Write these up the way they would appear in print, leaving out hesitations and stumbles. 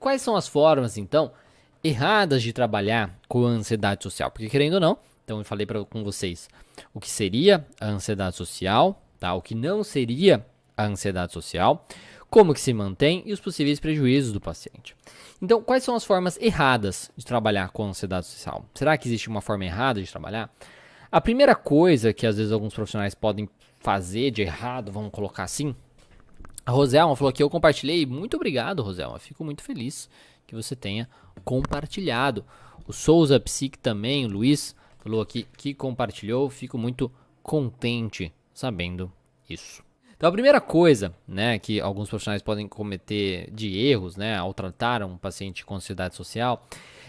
quais são as formas, então, erradas de trabalhar com a ansiedade social? Porque, querendo ou não, então eu falei com vocês o que seria a ansiedade social, tá? O que não seria a ansiedade social, como que se mantém e os possíveis prejuízos do paciente. Então, quais são as formas erradas de trabalhar com a ansiedade social? Será que existe uma forma errada de trabalhar? A primeira coisa que às vezes alguns profissionais podem fazer de errado, vamos colocar assim, a Roselma falou que eu compartilhei. Muito obrigado, Roselma. Fico muito feliz que você tenha compartilhado. O Souza Psique também, o Luiz, falou aqui que compartilhou. Fico muito contente sabendo isso. Então, a primeira coisa, né, que alguns profissionais podem cometer de erros, né, ao tratar um paciente com ansiedade social,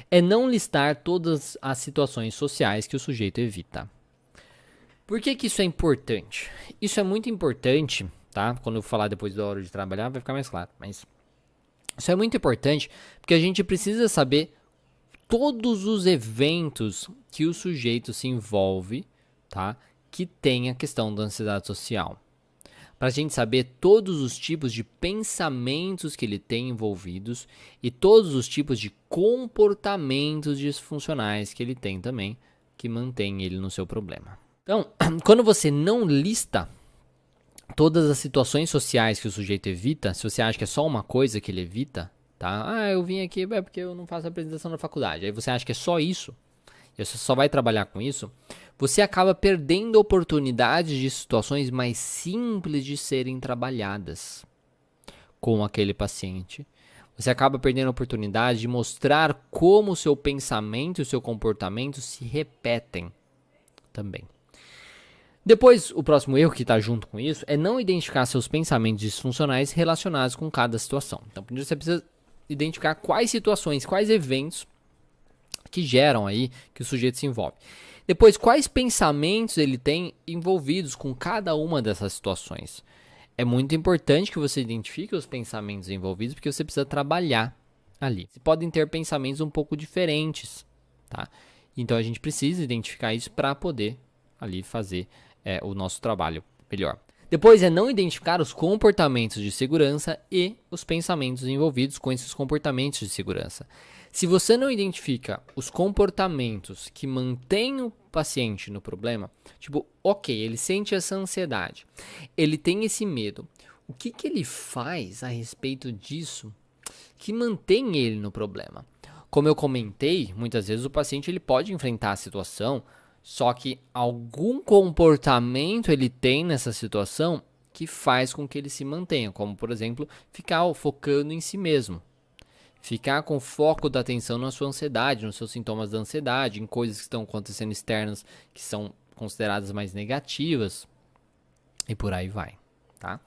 é não listar todas as situações sociais que o sujeito evita. Por que isso é importante? Isso é muito importante, tá? Quando eu falar depois da hora de trabalhar, vai ficar mais claro. Mas isso é muito importante porque a gente precisa saber todos os eventos que o sujeito se envolve, tá? Que tem a questão da ansiedade social. Para a gente saber todos os tipos de pensamentos que ele tem envolvidos e todos os tipos de comportamentos disfuncionais que ele tem também, que mantém ele no seu problema. Então, quando você não lista todas as situações sociais que o sujeito evita, se você acha que é só uma coisa que ele evita, tá? Ah, eu vim aqui porque eu não faço apresentação na faculdade. Aí você acha que é só isso, e você só vai trabalhar com isso, você acaba perdendo oportunidades de situações mais simples de serem trabalhadas com aquele paciente. Você acaba perdendo a oportunidade de mostrar como o seu pensamento e o seu comportamento se repetem também. Depois, o próximo erro que está junto com isso é não identificar seus pensamentos disfuncionais relacionados com cada situação. Então, primeiro você precisa identificar quais situações, quais eventos que geram aí que o sujeito se envolve. Depois, quais pensamentos ele tem envolvidos com cada uma dessas situações. É muito importante que você identifique os pensamentos envolvidos, porque você precisa trabalhar ali. Você podem ter pensamentos um pouco diferentes, tá? Então, a gente precisa identificar isso para poder ali fazer o nosso trabalho melhor. Depois é não identificar os comportamentos de segurança e os pensamentos envolvidos com esses comportamentos de segurança. Se você não identifica os comportamentos que mantêm o paciente no problema, tipo, ok, ele sente essa ansiedade, ele tem esse medo, o que ele faz a respeito disso que mantém ele no problema? Como eu comentei, muitas vezes o paciente ele pode enfrentar a situação, só que algum comportamento ele tem nessa situação que faz com que ele se mantenha, como por exemplo, ficar focando em si mesmo. Ficar com foco da atenção na sua ansiedade, nos seus sintomas da ansiedade, em coisas que estão acontecendo externas que são consideradas mais negativas e por aí vai, tá?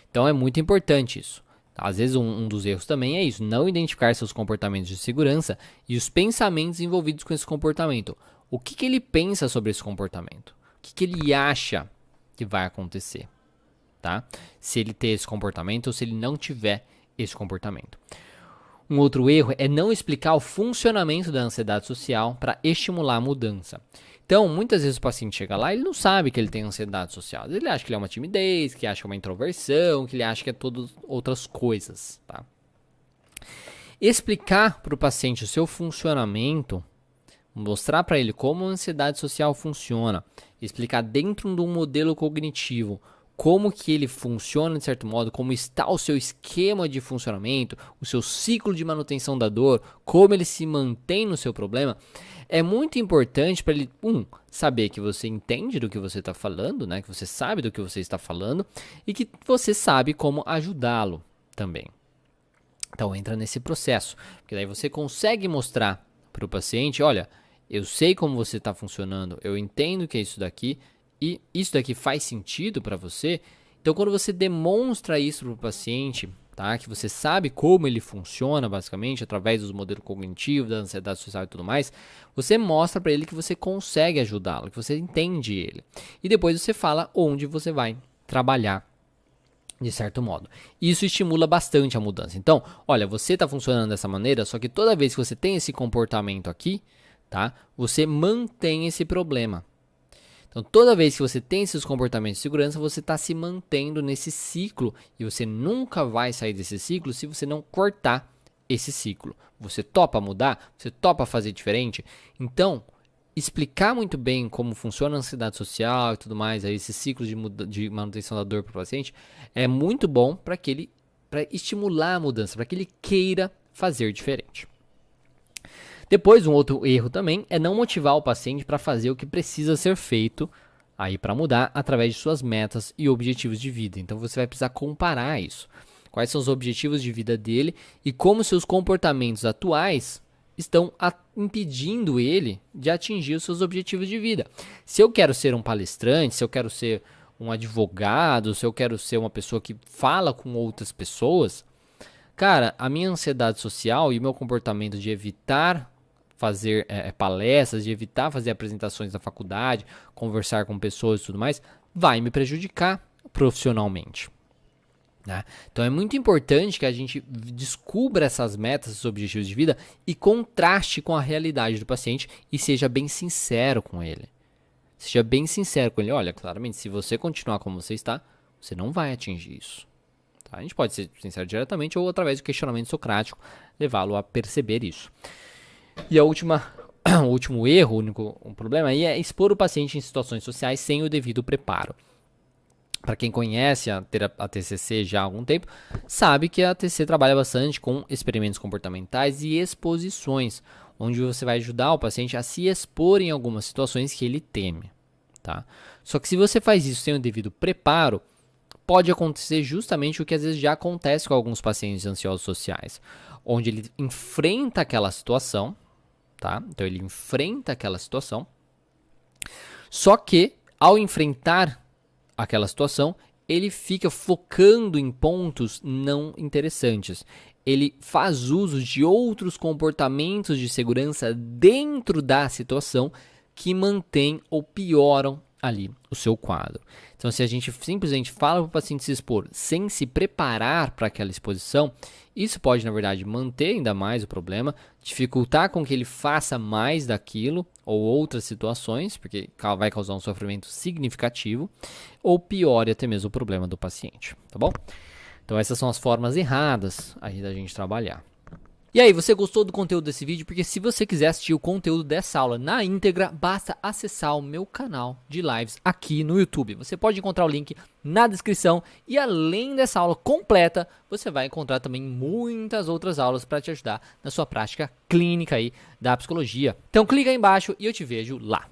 Então é muito importante isso. Às vezes um dos erros também é isso, não identificar seus comportamentos de segurança e os pensamentos envolvidos com esse comportamento. O que ele pensa sobre esse comportamento? O que ele acha que vai acontecer, tá? Se ele ter esse comportamento ou se ele não tiver esse comportamento. Um outro erro é não explicar o funcionamento da ansiedade social para estimular a mudança. Então, muitas vezes o paciente chega lá e ele não sabe que ele tem ansiedade social. Ele acha que ele é uma timidez, que acha que é uma introversão, que ele acha que é todas outras coisas, tá? Explicar para o paciente o seu funcionamento, mostrar para ele como a ansiedade social funciona, explicar dentro de um modelo cognitivo como que ele funciona de certo modo, como está o seu esquema de funcionamento, o seu ciclo de manutenção da dor, como ele se mantém no seu problema, é muito importante para ele, saber que você entende do que você está falando, né? Que você sabe do que você está falando e que você sabe como ajudá-lo também. Então entra nesse processo, porque daí você consegue mostrar para o paciente, olha, eu sei como você está funcionando, eu entendo que é isso daqui, e isso daqui faz sentido para você. Então, quando você demonstra isso para o paciente, tá? Que você sabe como ele funciona, basicamente, através dos modelos cognitivos, da ansiedade social e tudo mais, você mostra para ele que você consegue ajudá-lo, que você entende ele. E depois você fala onde você vai trabalhar, de certo modo. Isso estimula bastante a mudança. Então, olha, você está funcionando dessa maneira, só que toda vez que você tem esse comportamento aqui, tá? Você mantém esse problema. Então, toda vez que você tem esses comportamentos de segurança, você está se mantendo nesse ciclo e você nunca vai sair desse ciclo se você não cortar esse ciclo. Você topa mudar? Você topa fazer diferente? Então, explicar muito bem como funciona a ansiedade social e tudo mais, aí esse ciclo de manutenção da dor para o paciente, é muito bom para estimular a mudança, para que ele queira fazer diferente. Depois, um outro erro também é não motivar o paciente para fazer o que precisa ser feito aí para mudar através de suas metas e objetivos de vida. Então você vai precisar comparar isso. Quais são os objetivos de vida dele e como seus comportamentos atuais estão impedindo ele de atingir os seus objetivos de vida. Se eu quero ser um palestrante, se eu quero ser um advogado, se eu quero ser uma pessoa que fala com outras pessoas, cara, a minha ansiedade social e o meu comportamento de evitar fazer palestras, de evitar fazer apresentações na faculdade, conversar com pessoas e tudo mais, vai me prejudicar profissionalmente. Né? Então é muito importante que a gente descubra essas metas, esses objetivos de vida e contraste com a realidade do paciente e seja bem sincero com ele. Seja bem sincero com ele. Olha, claramente, se você continuar como você está, você não vai atingir isso. Tá? A gente pode ser sincero diretamente ou através do questionamento socrático levá-lo a perceber isso. E o último erro, o único problema aí é expor o paciente em situações sociais sem o devido preparo. Para quem conhece a TCC já há algum tempo, sabe que a TCC trabalha bastante com experimentos comportamentais e exposições, onde você vai ajudar o paciente a se expor em algumas situações que ele teme. Tá? Só que se você faz isso sem o devido preparo, pode acontecer justamente o que às vezes já acontece com alguns pacientes ansiosos sociais, onde ele enfrenta aquela situação, tá? Então ele enfrenta aquela situação, só que ao enfrentar aquela situação, ele fica focando em pontos não interessantes. Ele faz uso de outros comportamentos de segurança dentro da situação que mantêm ou pioram ali o seu quadro. Então, se a gente simplesmente fala para o paciente se expor sem se preparar para aquela exposição, isso pode, na verdade, manter ainda mais o problema, dificultar com que ele faça mais daquilo ou outras situações, porque vai causar um sofrimento significativo, ou piore até mesmo o problema do paciente, tá bom? Então, essas são as formas erradas aí da gente trabalhar. E aí, você gostou do conteúdo desse vídeo? Porque se você quiser assistir o conteúdo dessa aula na íntegra, basta acessar o meu canal de lives aqui no YouTube. Você pode encontrar o link na descrição e além dessa aula completa, você vai encontrar também muitas outras aulas para te ajudar na sua prática clínica aí da psicologia. Então clica aí embaixo e eu te vejo lá.